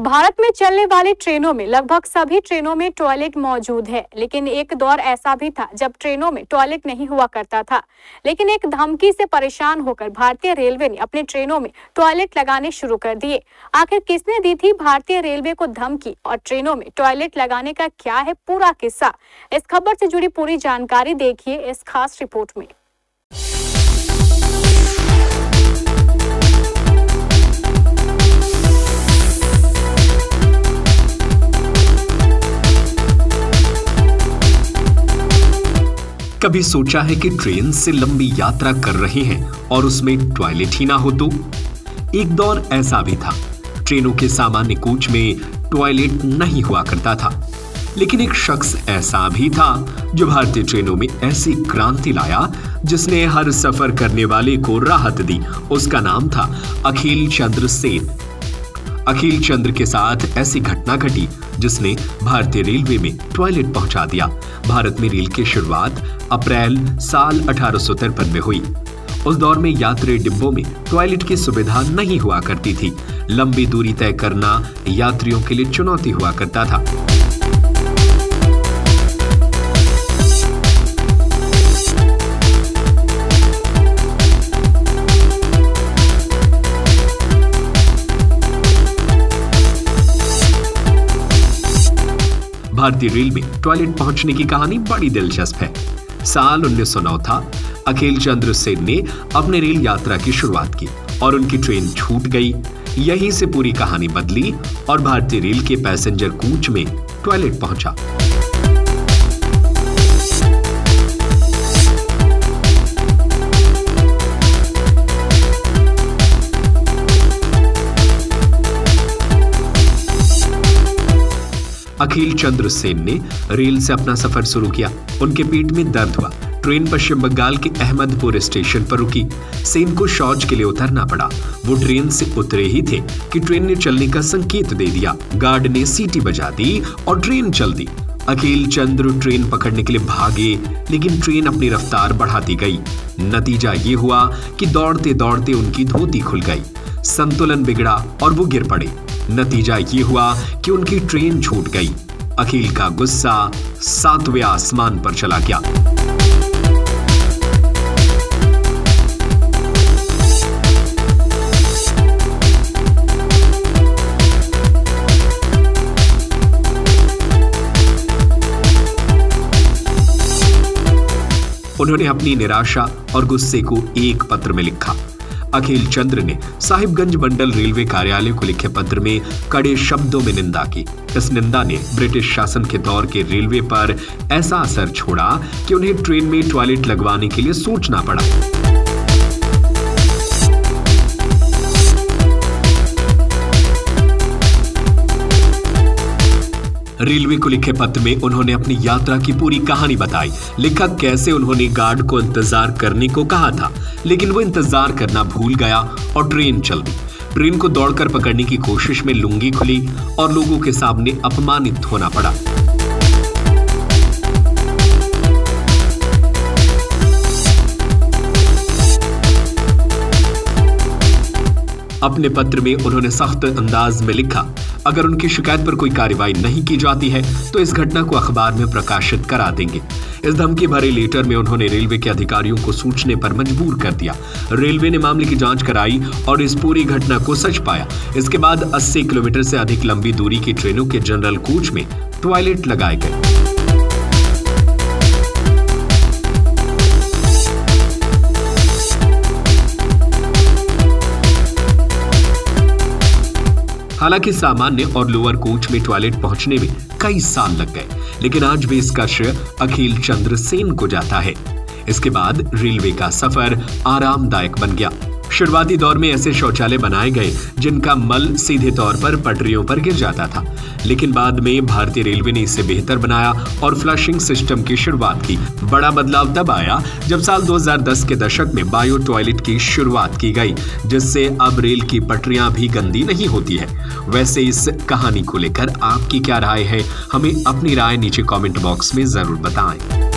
भारत में चलने वाली ट्रेनों में लगभग सभी ट्रेनों में टॉयलेट मौजूद है, लेकिन एक दौर ऐसा भी था जब ट्रेनों में टॉयलेट नहीं हुआ करता था। लेकिन एक धमकी से परेशान होकर भारतीय रेलवे ने अपने ट्रेनों में टॉयलेट लगाने शुरू कर दिए। आखिर किसने दी थी भारतीय रेलवे को धमकी और ट्रेनों में टॉयलेट लगाने का क्या है पूरा किस्सा? इस खबर से जुड़ी पूरी जानकारी देखिए इस खास रिपोर्ट में। कभी सोचा है कि ट्रेन से लंबी यात्रा कर रहे हैं और उसमें टॉयलेट ही ना हो तो? एक दौर ऐसा भी था, ट्रेनों के सामान्य कोच में टॉयलेट नहीं हुआ करता था। लेकिन एक शख्स ऐसा भी था जो भारतीय ट्रेनों में ऐसी क्रांति लाया जिसने हर सफर करने वाले को राहत दी। उसका नाम था अखिल चंद्र सेन। अखिल चंद्र के साथ ऐसी घटना घटी जिसने भारतीय रेलवे में टॉयलेट पहुंचा दिया। भारत में रेल की शुरुआत अप्रैल साल 1853 में हुई। उस दौर में यात्री डिब्बों में टॉयलेट की सुविधा नहीं हुआ करती थी। लंबी दूरी तय करना यात्रियों के लिए चुनौती हुआ करता था। भारतीय रेल में टॉयलेट पहुंचने की कहानी बड़ी दिलचस्प है। साल 1909 था। अखिल चंद्र सेन ने अपने रेल यात्रा की शुरुआत की और उनकी ट्रेन छूट गई। यहीं से पूरी कहानी बदली और भारतीय रेल के पैसेंजर कोच में टॉयलेट पहुंचा। अखिल चंद्र सेन ने रेल से अपना सफर शुरू किया। उनके पेट में दर्द हुआ। ट्रेन पश्चिम बंगाल के अहमदपुर स्टेशन पर रुकी। सेन को शौच के लिए उतरना पड़ा। वो ट्रेन से उतरे ही थे कि ट्रेन ने चलने का संकेत दे दिया। गार्ड ने सीटी बजा दी और ट्रेन चल दी। अखिल चंद्र ट्रेन पकड़ने के लिए भागे, लेकिन ट्रेन अपनी रफ्तार बढ़ाती गई। नतीजा ये हुआ कि दौड़ते दौड़ते उनकी धोती खुल गई, संतुलन बिगड़ा और वो गिर पड़े। नतीजा ये हुआ कि उनकी ट्रेन छूट गई। अखिल का गुस्सा 7वें आसमान पर चला गया। उन्होंने अपनी निराशा और गुस्से को एक पत्र में लिखा। अखिल चंद्र ने साहिबगंज मंडल रेलवे कार्यालय को लिखे पत्र में कड़े शब्दों में निंदा की। इस निंदा ने ब्रिटिश शासन के दौर के रेलवे पर ऐसा असर छोड़ा कि उन्हें ट्रेन में टॉयलेट लगवाने के लिए सोचना पड़ा। रेलवे को लिखे पत्र में उन्होंने अपनी यात्रा की पूरी कहानी बताई। लिखा कैसे उन्होंने गार्ड को इंतजार करने को कहा था, लेकिन वो इंतजार करना भूल गया और ट्रेन चल दी। ट्रेन को दौड़कर पकड़ने की कोशिश में लुंगी खुली और लोगों के सामने अपमानित होना पड़ा। अपने पत्र में उन्होंने सख्त अंदाज में लिखा, अगर उनकी शिकायत पर कोई कार्रवाई नहीं की जाती है तो इस घटना को अखबार में प्रकाशित करा देंगे। इस धमकी भरे लेटर में उन्होंने रेलवे के अधिकारियों को सोचने पर मजबूर कर दिया। रेलवे ने मामले की जांच कराई और इस पूरी घटना को सच पाया। इसके बाद 80 किलोमीटर से अधिक लंबी दूरी की ट्रेनों के जनरल कोच में टॉयलेट लगाए गए। हालांकि सामान्य और लोअर कोच में टॉयलेट पहुंचने में कई साल लग गए, लेकिन आज भी इसका श्रेय अखिल चंद्र सेन को जाता है। इसके बाद रेलवे का सफर आरामदायक बन गया। शुरुआती दौर में ऐसे शौचालय बनाए गए जिनका मल सीधे तौर पर पटरियों पर गिर जाता था, लेकिन बाद में भारतीय रेलवे ने इसे बेहतर बनाया और फ्लशिंग सिस्टम की शुरुआत की। बड़ा बदलाव तब आया जब साल 2010 के दशक में बायो टॉयलेट की शुरुआत की गई, जिससे अब रेल की पटरियां भी गंदी नहीं होती है। वैसे इस कहानी को लेकर आपकी क्या राय है? हमें अपनी राय नीचे कमेंट बॉक्स में जरूर बताएं।